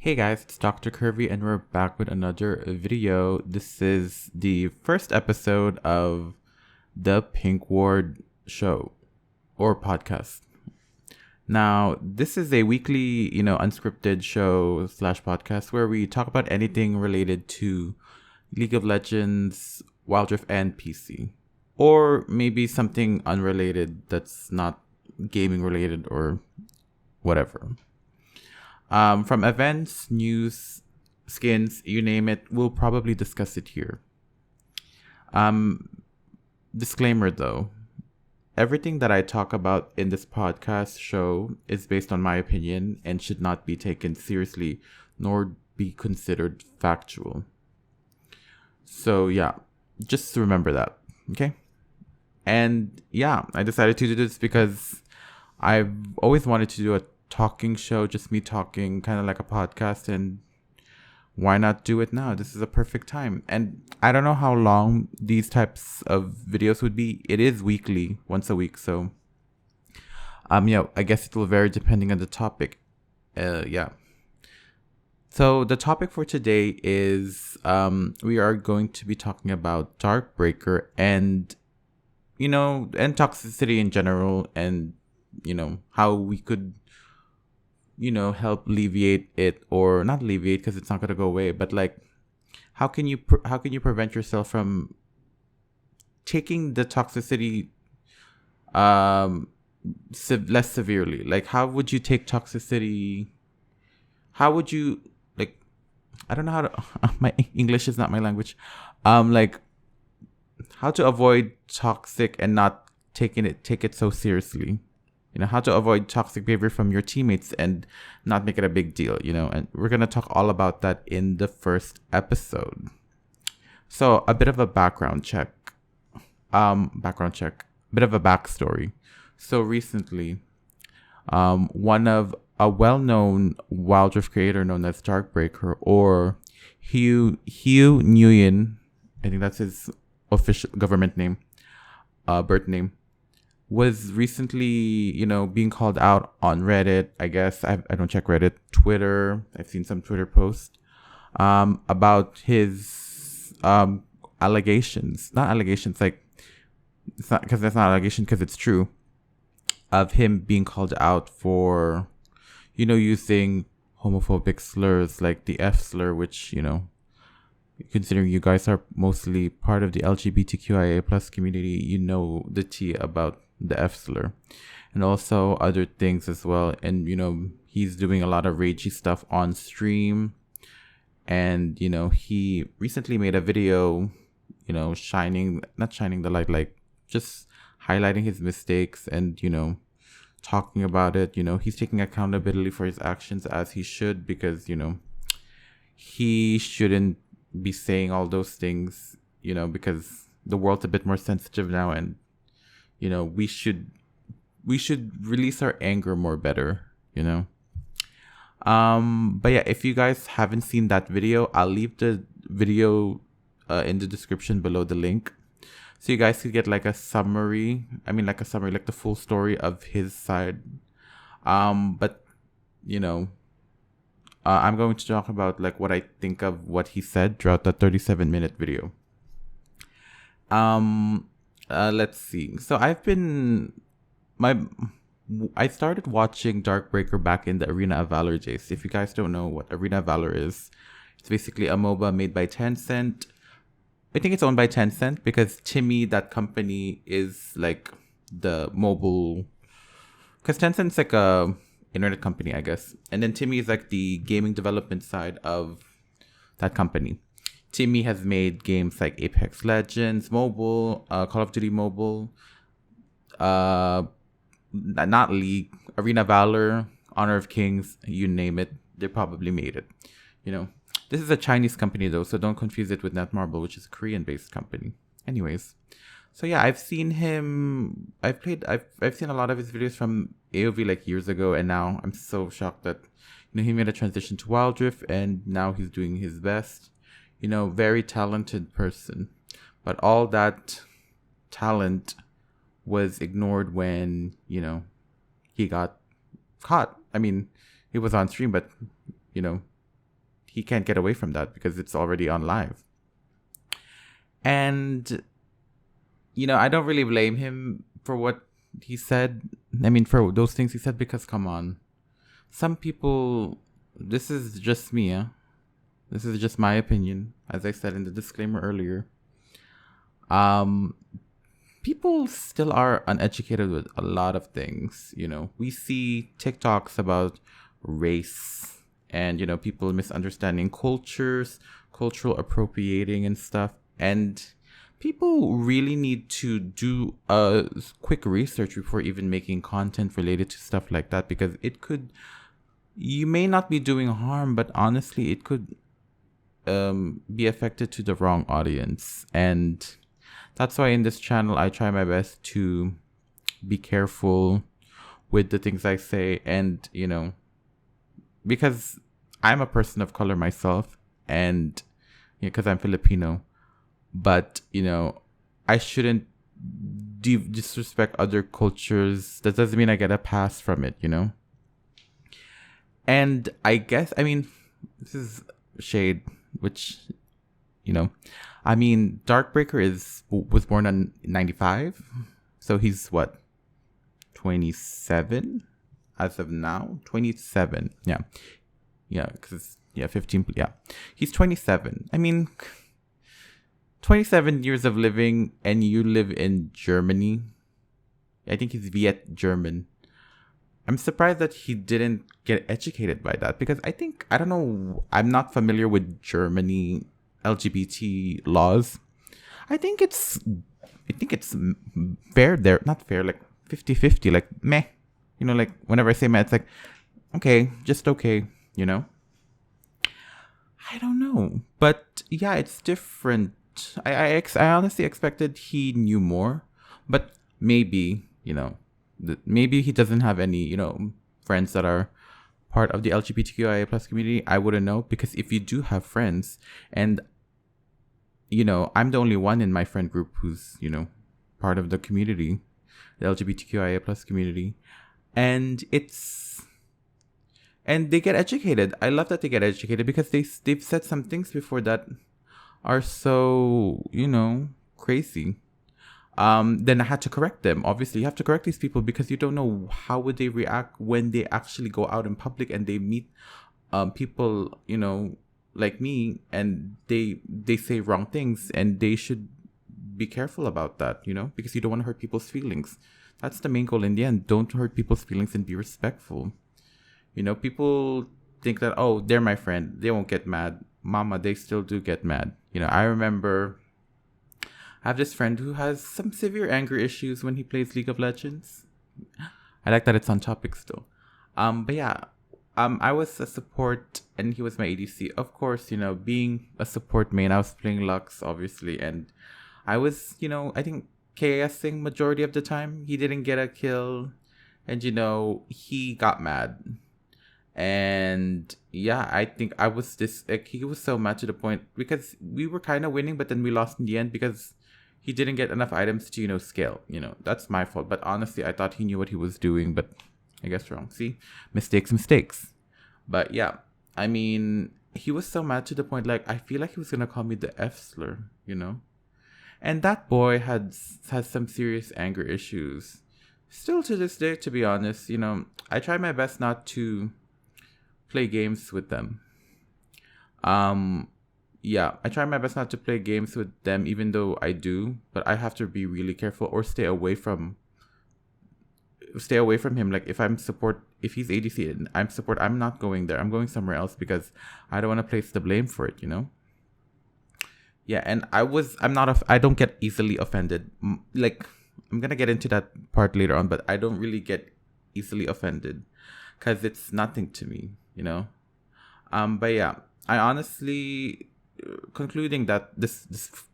Hey guys, it's Drcurvy and we're back with another video. This is the first episode of the Pink Ward show or podcast. Now, this is a weekly, unscripted show slash podcast where we talk about anything related to League of Legends, wildrift, and PC. Or maybe something unrelated that's not gaming related or whatever. From events, news, skins, you name it, we'll probably discuss it here. Disclaimer though, everything that I talk about in this podcast show is based on my opinion and should not be taken seriously nor be considered factual. So yeah, just remember that, okay? And yeah, I decided to do this because I've always wanted to do a talking show, just me talking, kind of like a podcast, and why not do it now? This is a perfect time. And I don't know how long these types of videos would be. It is weekly, once a week, so I guess it will vary depending on the topic. So the topic for today is we are going to be talking about Darkbreaker and and toxicity in general, and how we could help alleviate it, or not alleviate because it's not going to go away, but like how can you prevent yourself from taking the toxicity less severely? Like, how would you take toxicity? How would you, like, I don't know how to my English is not my language. Like, how to avoid toxic and not take it so seriously. How to avoid toxic behavior from your teammates and not make it a big deal, and we're going to talk all about that in the first episode. So a bit of a background check, bit of a backstory. So recently, one of a well-known wildrift creator known as Darkbreaker, or Hugh Nguyen, I think that's his official government name, birth name, was recently, being called out on Reddit. I guess I don't check Reddit, Twitter. I've seen some Twitter posts about his allegations. Not allegations, like, it's not, because that's not an allegation, because it's true, of him being called out for, using homophobic slurs like the F slur, which, considering you guys are mostly part of the LGBTQIA plus community, the tea about the F slur, and also other things as well. And he's doing a lot of ragey stuff on stream, and he recently made a video, not shining the light, like just highlighting his mistakes and talking about it. He's taking accountability for his actions, as he should, because he shouldn't be saying all those things, because the world's a bit more sensitive now, and we should release our anger more better, but yeah, if you guys haven't seen that video, I'll leave the video in the description below, the link, so you guys could get like a summary, like the full story of his side. But I'm going to talk about like what I think of what he said throughout the 37-minute video. Let's see. So I started watching Darkbreaker back in the Arena of Valor days. If you guys don't know what Arena of Valor is, it's basically a MOBA made by Tencent. I think it's owned by Tencent because Timmy, that company, is like the mobile, because Tencent's like a internet company, I guess, and then Timmy is like the gaming development side of that company. Timmy has made games like Apex Legends Mobile, Call of Duty Mobile, not League, Arena Valor, Honor of Kings, you name it, they probably made it. This is a Chinese company though, so don't confuse it with Netmarble, which is a Korean-based company. Anyways, so yeah, I've seen him. I've seen a lot of his videos from AOV like years ago, and now I'm so shocked that he made a transition to wildrift, and now he's doing his best. Very talented person, but all that talent was ignored when he got caught. He was on stream, but he can't get away from that because it's already on live. And, I don't really blame him for what he said. I mean, for those things he said, because come on. Some people, this is just me, yeah? This is just my opinion, as I said in the disclaimer earlier. People still are uneducated with a lot of things, We see TikToks about race and, people misunderstanding cultures, cultural appropriating and stuff. And people really need to do a quick research before even making content related to stuff like that, because you may not be doing harm, but honestly, it could be affected to the wrong audience. And that's why in this channel, I try my best to be careful with the things I say. And, because I'm a person of color myself, and because I'm Filipino, but, I shouldn't disrespect other cultures. That doesn't mean I get a pass from it, And I guess, this is shade, which, Darkbreaker was born in 95. So he's what? 27 as of now? 27. Yeah. Yeah, because 15. Yeah. He's 27. 27 years of living, and you live in Germany. I think he's Viet German. I'm surprised that he didn't get educated by that, because I don't know, I'm not familiar with Germany LGBT laws. I think it's fair there, not fair, like 50-50, like meh. Like whenever I say meh, it's like, okay, just okay, I don't know. But yeah, it's different. I honestly expected he knew more, but maybe, maybe he doesn't have any, friends that are part of the LGBTQIA plus community. I wouldn't know, because if you do have friends, and, I'm the only one in my friend group who's, part of the community, the LGBTQIA plus community, and they get educated. I love that they get educated, because they've said some things before that are so, crazy. Then I had to correct them. Obviously, you have to correct these people, because you don't know how would they react when they actually go out in public and they meet people, like me, and they say wrong things, and they should be careful about that, because you don't want to hurt people's feelings. That's the main goal in the end. Don't hurt people's feelings and be respectful. People think that, oh, they're my friend, they won't get mad. Mama, they still do get mad. I remember I have this friend who has some severe anger issues when he plays League of Legends. I like that it's on topic still. But yeah, I was a support and he was my ADC. Of course, being a support main, I was playing Lux, obviously, and I was, I think KSing majority of the time. He didn't get a kill, and he got mad. And yeah, I think I was he was so mad to the point, because we were kind of winning, but then we lost in the end because he didn't get enough items to, scale. That's my fault. But honestly, I thought he knew what he was doing, but I guess wrong. See, mistakes. But yeah, he was so mad to the point, like, I feel like he was going to call me the F slur, And that boy has some serious anger issues. Still to this day, to be honest, I try my best not to play games with them. Yeah, I try my best not to play games with them, even though I do, but I have to be really careful or stay away from him. Like, if he's ADC and I'm support, I'm not going there. I'm going somewhere else, because I don't want to place the blame for it, Yeah, and I don't get easily offended. Like, I'm gonna get into that part later on, but I don't really get easily offended, because it's nothing to me, But yeah, I honestly, concluding that this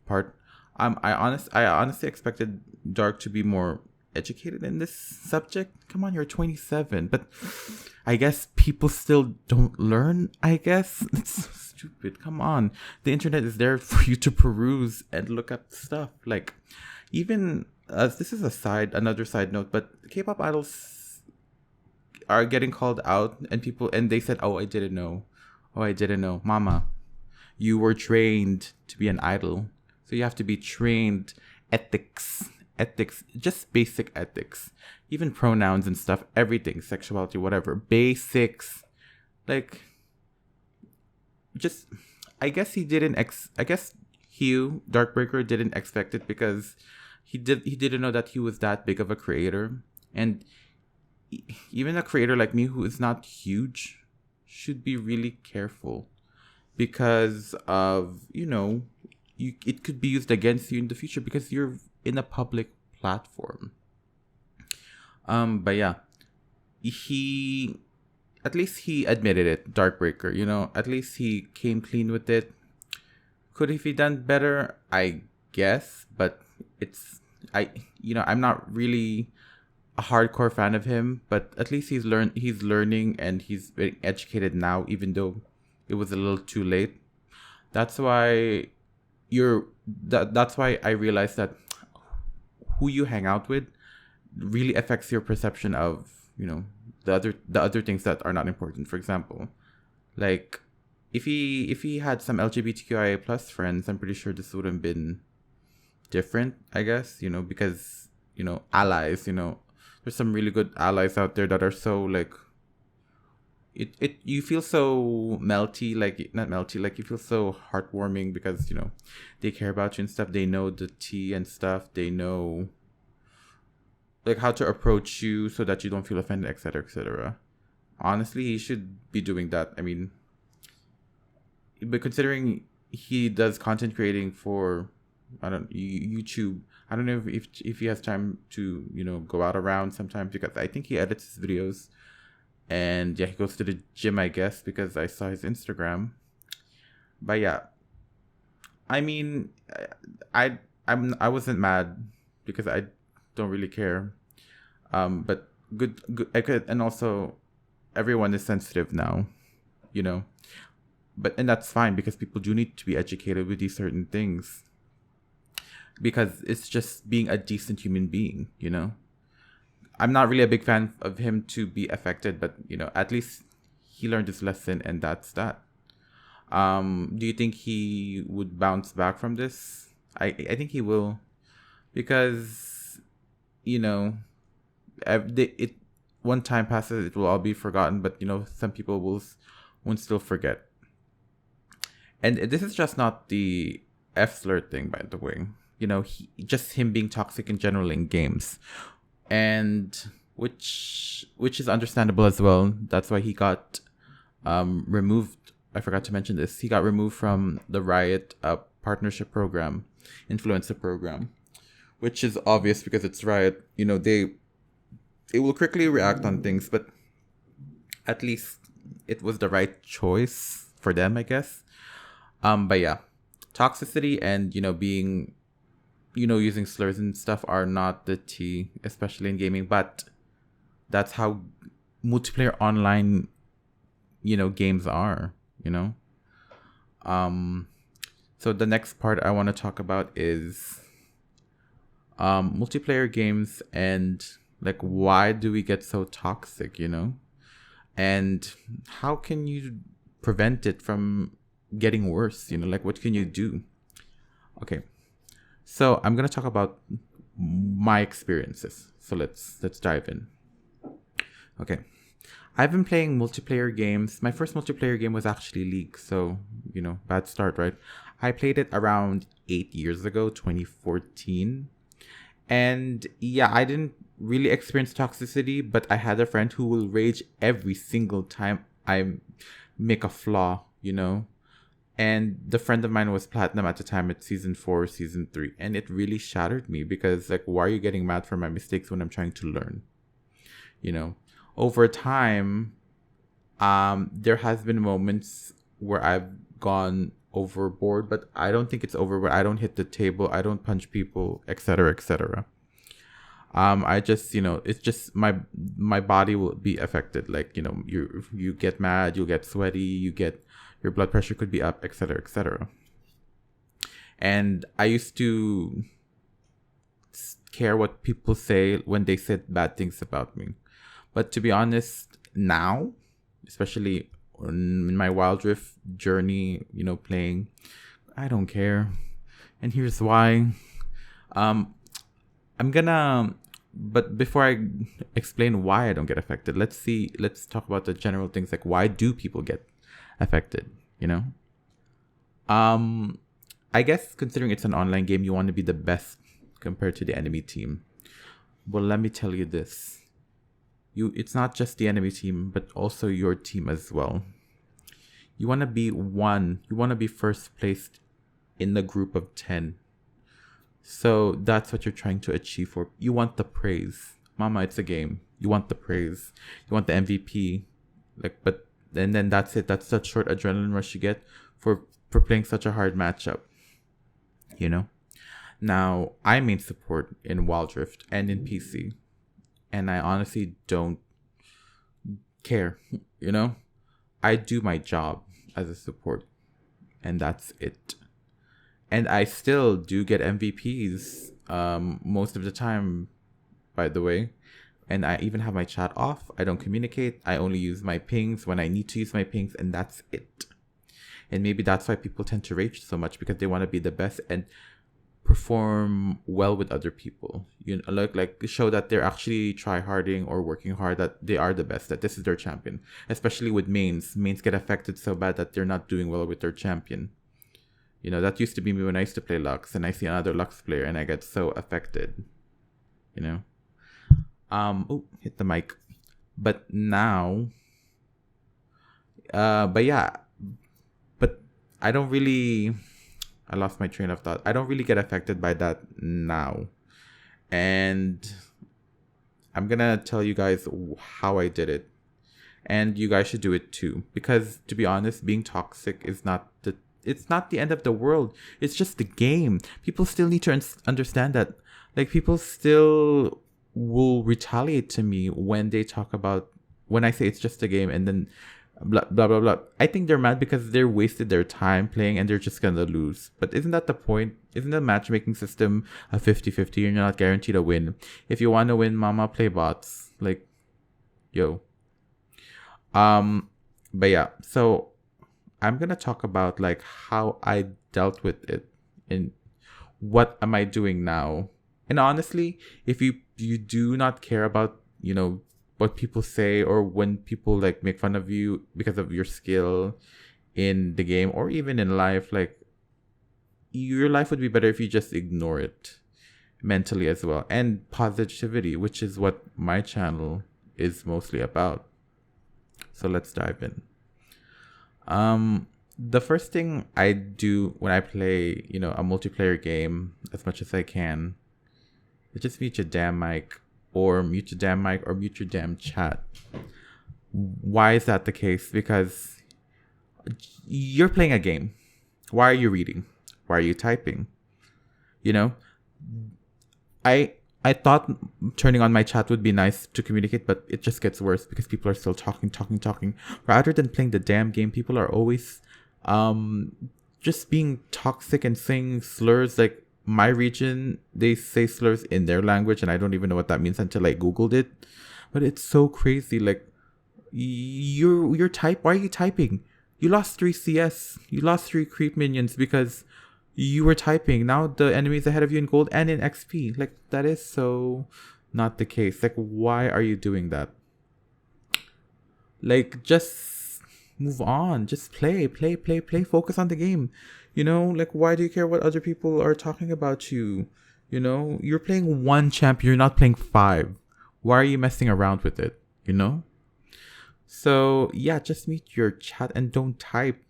part, I honestly expected Dark to be more educated in this subject. Come on, you're 27, but I guess people still don't learn. I guess it's so stupid. Come on, the internet is there for you to peruse and look up stuff. Like, even this is another side note, but K-pop idols are getting called out, and they said, oh, I didn't know. Oh, I didn't know. Mama, you were trained to be an idol. So you have to be trained ethics. Ethics, just basic ethics. Even pronouns and stuff, everything, sexuality, whatever. Basics. Like, just, I guess he didn't, I guess Hugh, Darkbreaker, didn't expect it because he didn't know that he was that big of a creator. And even a creator like me who is not huge should be really careful because of, it could be used against you in the future because you're in a public platform. But yeah, at least he admitted it, Darkbreaker, at least he came clean with it. Could he have done better? I guess, but I'm not really a hardcore fan of him, but at least he's learning and he's very educated now, even though it was a little too late. That's why that's why I realized that who you hang out with really affects your perception of, the other things that are not important. For example, like if he had some LGBTQIA plus friends, I'm pretty sure this would have been different, I guess, because, allies, there's some really good allies out there that are so like you feel so melty, like not melty, like you feel so heartwarming because, they care about you and stuff. They know the tea and stuff. They know like how to approach you so that you don't feel offended, etc., etc. Honestly, he should be doing that. I mean, but considering he does content creating for YouTube, I don't know if he has time to go out around sometimes, because I think he edits his videos, and yeah, he goes to the gym, I guess, because I saw his Instagram. But yeah, I mean, I wasn't mad because I don't really care. But good. I could, and also everyone is sensitive now, and that's fine because people do need to be educated with these certain things. Because it's just being a decent human being, I'm not really a big fan of him to be affected, but, at least he learned his lesson, and that's that. Do you think he would bounce back from this? I think he will. Because, one time passes, it will all be forgotten, but, some people won't still forget. And this is just not the F-slur thing, by the way. Just him being toxic in general in games, and which is understandable as well. That's why he got removed. I forgot to mention this. He got removed from the Riot partnership program, influencer program, which is obvious because it's Riot. They will quickly react on things, but at least it was the right choice for them, I guess. But yeah, toxicity and being using slurs and stuff are not the tea, especially in gaming, but that's how multiplayer online, games are, So the next part I want to talk about is multiplayer games and like, why do we get so toxic, and how can you prevent it from getting worse, like what can you do? Okay. So I'm going to talk about my experiences. So let's dive in. Okay. I've been playing multiplayer games. My first multiplayer game was actually League. So, bad start, right? I played it around 8 years ago, 2014. And yeah, I didn't really experience toxicity, but I had a friend who will rage every single time I make a flaw, And the friend of mine was platinum at the time at season 4, season 3. And it really shattered me because, like, why are you getting mad for my mistakes when I'm trying to learn? Over time, there has been moments where I've gone overboard, but I don't think it's overboard. I don't hit the table. I don't punch people, etc., etc. I just, it's just my body will be affected. Like, you get mad, you'll get sweaty, your blood pressure could be up, etc., etc. And I used to care what people say when they said bad things about me. But to be honest, now, especially in my wildrift journey, playing. I don't care. And here's why. I'm gonna, but before I explain why I don't get affected, let's talk about the general things, like why do people get affected, I guess considering it's an online game, you want to be the best compared to the enemy team. Well, let me tell you this. It's not just the enemy team, but also your team as well. You want to be first placed in the group of 10. So that's what you're trying to achieve for. You want the praise. Mama, it's a game. You want the praise. You want the MVP. And then that's it. That's that short adrenaline rush you get for playing such a hard matchup. Now, I main support in wildrift and in PC. And I honestly don't care, I do my job as a support. And that's it. And I still do get MVPs most of the time, by the way. And I even have my chat off. I don't communicate. I only use my pings when I need to use my pings, and that's it. And maybe that's why people tend to rage so much, because they want to be the best and perform well with other people. Like show that they're actually try-harding or working hard, that they are the best, that this is their champion. Especially with mains. Mains get affected so bad that they're not doing well with their champion. That used to be me when I used to play Lux, and I see another Lux player and I get so affected. Hit the mic. But now, but I don't really, I lost my train of thought. I don't really get affected by that now. And I'm gonna tell you guys how I did it. And you guys should do it too. Because to be honest, being toxic is it's not the end of the world. It's just the game. People still need to understand that. Like, people still will retaliate to me when I say it's just a game, and then blah, blah, blah, blah. I think they're mad because they're wasted their time playing and they're just gonna lose. But isn't that the point? Isn't the matchmaking system a 50-50? You're not guaranteed a win. If you want to win, mama, play bots. Like, yo. But yeah, so I'm gonna talk about like how I dealt with it and what am I doing now. And honestly, if you do not care about what people say, or when people like make fun of you because of your skill in the game or even in life, like, your life would be better if you just ignore it mentally as well. And positivity, which is what my channel is mostly about. So let's dive in. The first thing I do when I play, a multiplayer game as much as I can, is just mute your damn mic, or mute your damn chat. Why is that the case? Because you're playing a game. Why are you reading? Why are you typing? I thought turning on my chat would be nice to communicate, but it just gets worse because people are still talking. Rather than playing the damn game, people are always just being toxic and saying slurs. Like, my region, they say slurs in their language, and I don't even know what that means until I Googled it. But it's so crazy. Like, why are you typing? You lost 3 CS. You lost 3 creep minions because you were typing. Now the enemy is ahead of you in gold and in XP. Like, that is so not the case. Like, why are you doing that? Like, just move on. Just play. Focus on the game. Like, why do you care what other people are talking about you? You're playing 1 champion. You're not playing 5. Why are you messing around with it? So, yeah, just mute your chat and don't type.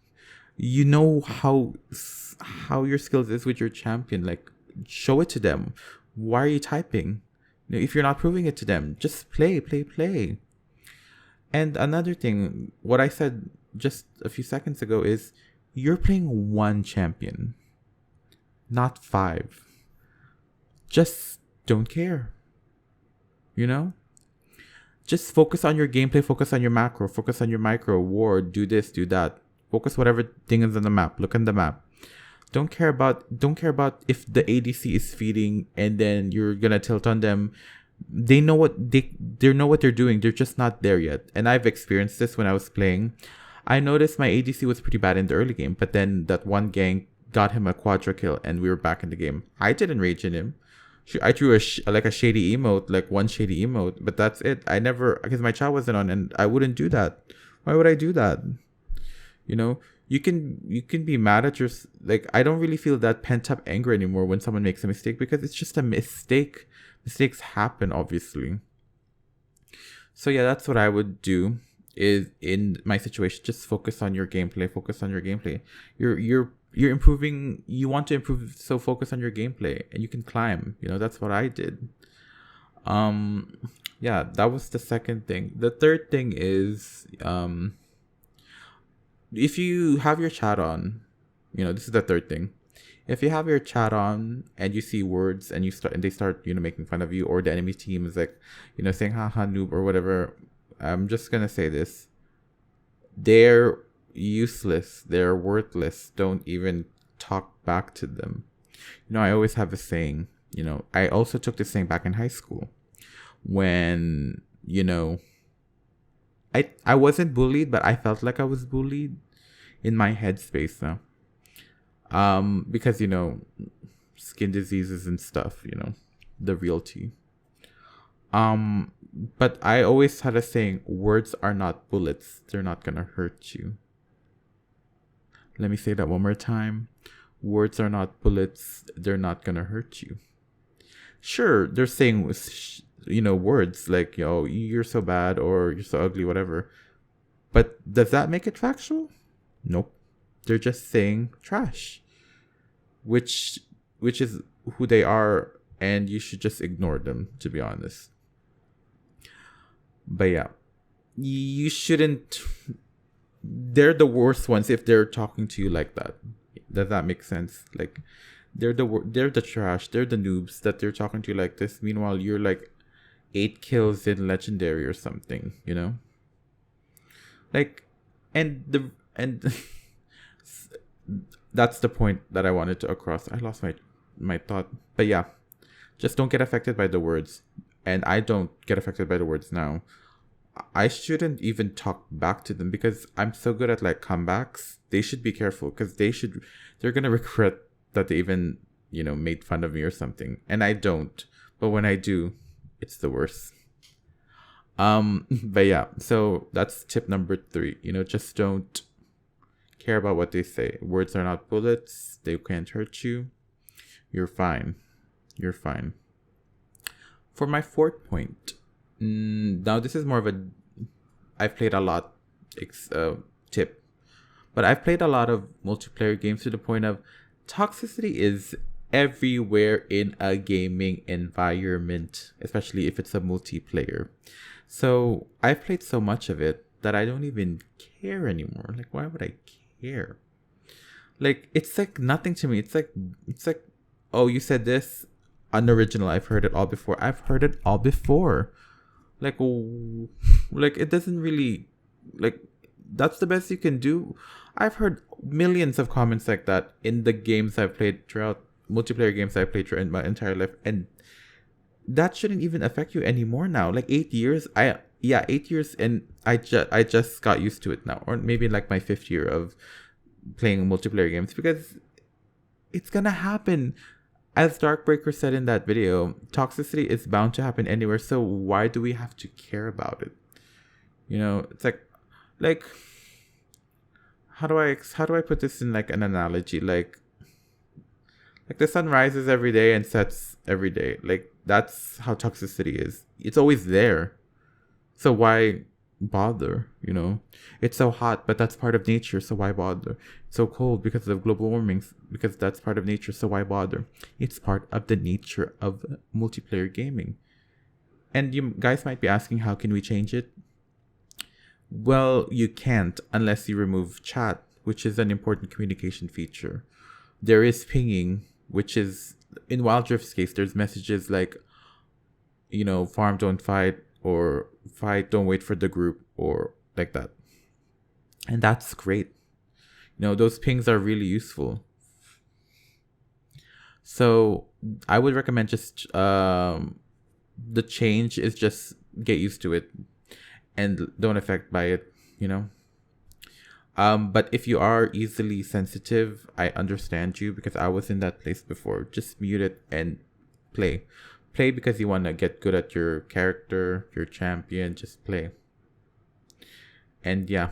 How your skills is with your champion. Like, show it to them. Why are you typing? If you're not proving it to them, just play. And another thing, what I said just a few seconds ago is, you're playing 1 champion, not 5. Just don't care. Just focus on your gameplay, focus on your macro, focus on your micro, ward, do this, do that. Focus whatever thing is on the map. Look on the map. Don't care about if the ADC is feeding and then you're gonna tilt on them. They know what they're doing. They're just not there yet. And I've experienced this when I was playing. I noticed my ADC was pretty bad in the early game, but then that one gang got him a quadra kill, and we were back in the game. I didn't rage in him. I threw a shady emote, like one shady emote, but that's it. I never, because my chat wasn't on, and I wouldn't do that. Why would I do that? You know, you can be mad at your, like, I don't really feel that pent up anger anymore when someone makes a mistake, because it's just a mistake. Mistakes happen, obviously. So yeah, that's what I would do. Is in my situation, just focus on your gameplay. Focus on your gameplay. You're improving. You want to improve, so focus on your gameplay, and you can climb. You know, that's what I did. Yeah, that was the second thing. The third thing is, if you have your chat on, you know, this is the third thing. If you have your chat on and you see words and they start, you know, making fun of you, or the enemy team is like, you know, saying haha noob or whatever, I'm just gonna say this. They're useless. They're worthless. Don't even talk back to them. You know, I always have a saying, you know, I also took this saying back in high school when, you know, I wasn't bullied, but I felt like I was bullied in my headspace now. Because, you know, skin diseases and stuff, you know, the real tea. But I always had a saying, words are not bullets. They're not gonna hurt you. Let me say that one more time. Words are not bullets. They're not gonna hurt you. Sure, they're saying, you know, words like, yo, you're so bad, or you're so ugly, whatever. But does that make it factual? Nope. They're just saying trash, which is who they are, and you should just ignore them, to be honest. But yeah, you shouldn't. They're the worst ones if they're talking to you like that. Does that make sense? Like, they're the trash. They're the noobs that they're talking to you like this. Meanwhile, you're like 8 kills in legendary or something. You know, like, and that's the point that I wanted to across. I lost my thought, but yeah, just don't get affected by the words. And I don't get affected by the words now. I shouldn't even talk back to them because I'm so good at like comebacks. They should be careful because they're gonna regret that they even, you know, made fun of me or something. And I don't, but when I do, it's the worst. But yeah, so that's tip number 3. You know, just don't care about what they say. Words are not bullets. They can't hurt you. You're fine. You're fine. For my 4th point, now this is more of I've played a lot tip, but I've played a lot of multiplayer games to the point of toxicity is everywhere in a gaming environment, especially if it's a multiplayer. So I've played so much of it that I don't even care anymore. Like, why would I care? Like, it's like nothing to me. It's like, oh, you said this. Unoriginal. I've heard it all before. Like it doesn't really, like, that's the best you can do. I've heard millions of comments like that in the games I've played throughout, multiplayer games I've played throughout my entire life, and that shouldn't even affect you anymore now. Like 8 years, 8 years, and I just got used to it now, or maybe like my 5th year of playing multiplayer games, because it's gonna happen. As Darkbreaker said in that video, toxicity is bound to happen anywhere, so why do we have to care about it? You know, it's like how do I put this in like an analogy? Like the sun rises every day and sets every day. Like, that's how toxicity is. It's always there. So why bother? You know, it's so hot, but that's part of nature, so why bother? It's so cold because of global warming, because that's part of nature, so why bother? It's part of the nature of multiplayer gaming. And you guys might be asking, how can we change it? Well, you can't unless you remove chat, which is an important communication feature. There is pinging, which is, in Wildrift's case, there's messages like, you know, farm don't fight, or fight don't wait for the group, or like that. And that's great. You know, those pings are really useful. So I would recommend just the change is just get used to it and don't affect by it, you know. But if you are easily sensitive, I understand you, because I was in that place before. Just mute it and play. Play because you want to get good at your character, your champion. Just play. And yeah,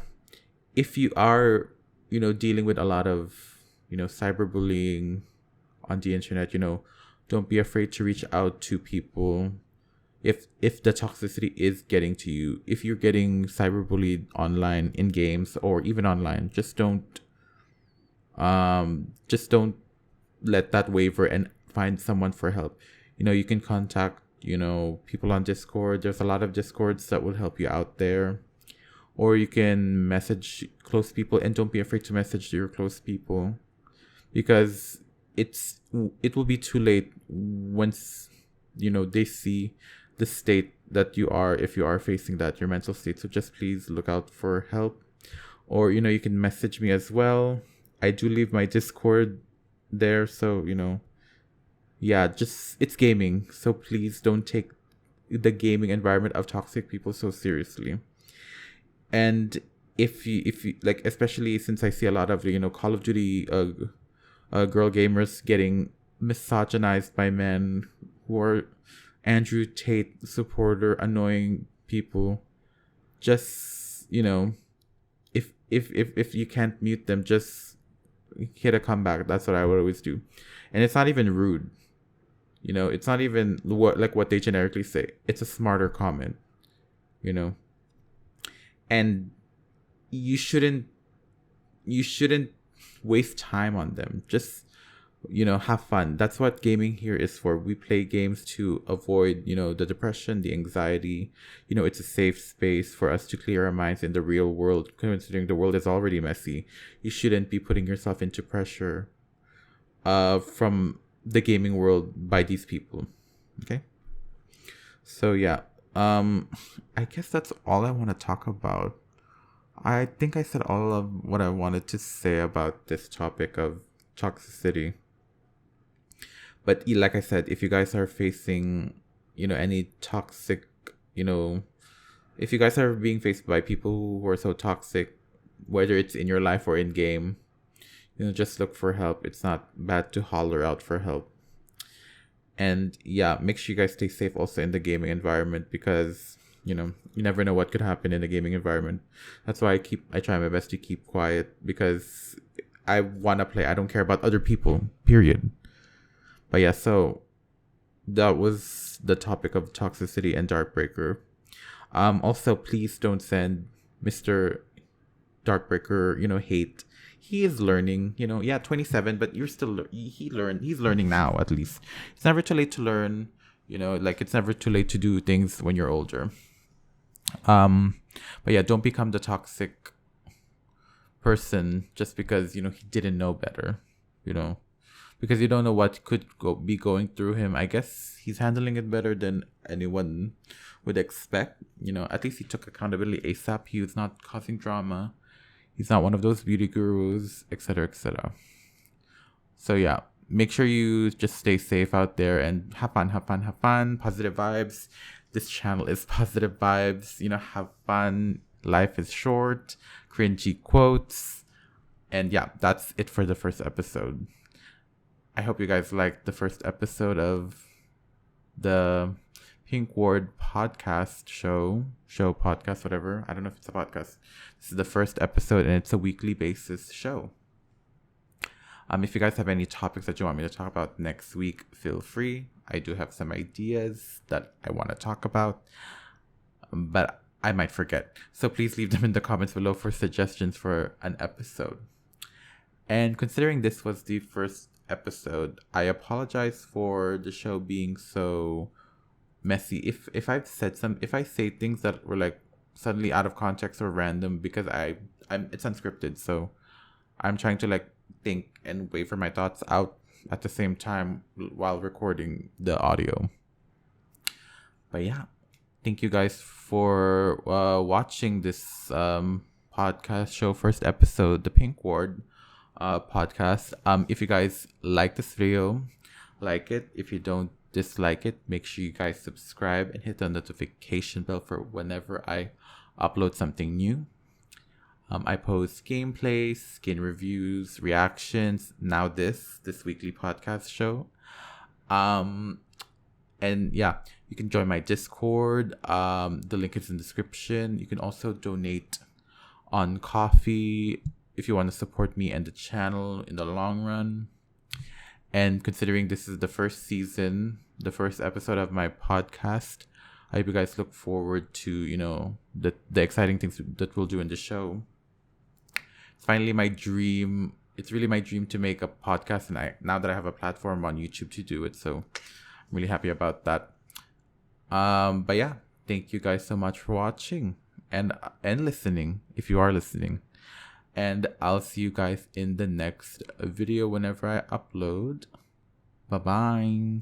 if you are, dealing with a lot of, cyberbullying on the internet, don't be afraid to reach out to people. If the toxicity is getting to you, if you're getting cyberbullied online, in games, or even online, just don't let that waver and find someone for help. You can contact, people on Discord. There's a lot of Discords that will help you out there. Or you can message close people, and don't be afraid to message your close people, because it will be too late once, they see the state that you are, if you are facing that, your mental state. So just please look out for help. Or, you can message me as well. I do leave my Discord there. So, yeah, it's gaming. So please don't take the gaming environment of toxic people so seriously. And if you like, especially since I see a lot of, Call of Duty girl gamers getting misogynized by men who are Andrew Tate supporter, annoying people, just, if you can't mute them, just hit a comeback. That's what I would always do. And it's not even rude. It's not even what they generically say. It's a smarter comment, and you shouldn't waste time on them. Just, have fun. That's what gaming here is for. We play games to avoid, the depression, the anxiety. It's a safe space for us to clear our minds in the real world, considering the world is already messy. You shouldn't be putting yourself into pressure from the gaming world by these people. Okay? So yeah. I guess that's all I want to talk about. I think I said all of what I wanted to say about this topic of toxicity. But like I said, if you guys are facing, any toxic, if you guys are being faced by people who are so toxic, whether it's in your life or in game, just look for help. It's not bad to holler out for help. And yeah, make sure you guys stay safe also in the gaming environment, because, you never know what could happen in a gaming environment. That's why I try my best to keep quiet, because I want to play. I don't care about other people, period. But yeah, so that was the topic of toxicity and Darkbreaker. Also, please don't send Mr. Darkbreaker, hate. He is learning, 27, but you're still, he's learning now, at least. It's never too late to learn, it's never too late to do things when you're older. But yeah, don't become the toxic person just because, he didn't know better, because you don't know what could be going through him. I guess he's handling it better than anyone would expect. At least he took accountability ASAP. He was not causing drama. He's not one of those beauty gurus, etc., etc. So yeah, make sure you just stay safe out there and have fun. Positive vibes. This channel is positive vibes. Have fun. Life is short. Cringy quotes. And yeah, that's it for the first episode. I hope you guys liked the first episode of the Pink Ward podcast show podcast, whatever. I don't know if it's a podcast. This is the first episode, and it's a weekly basis show. If you guys have any topics that you want me to talk about next week, feel free. I do have some ideas that I want to talk about, but I might forget. So please leave them in the comments below for suggestions for an episode. And considering this was the first episode, I apologize for the show being so messy. If I say things that were like suddenly out of context or random, because it's unscripted, so I'm trying to like think and wait for my thoughts out at the same time while recording the audio. But yeah, thank you guys for watching this podcast show, first episode, the Pink Ward podcast. If you guys like this video, like it. If you don't, dislike it. Make sure you guys subscribe and hit the notification bell for whenever I upload something new. I post gameplays, skin reviews, reactions. Now this weekly podcast show. And yeah, you can join my Discord. The link is in the description. You can also donate on Coffee if you want to support me and the channel in the long run. And considering this is the first season, the first episode of my podcast, I hope you guys look forward to, the exciting things that we'll do in the show. It's finally my dream. It's really my dream to make a podcast, and now that I have a platform on YouTube to do it, so I'm really happy about that. But yeah, thank you guys so much for watching and listening, if you are listening. And I'll see you guys in the next video whenever I upload. Bye-bye.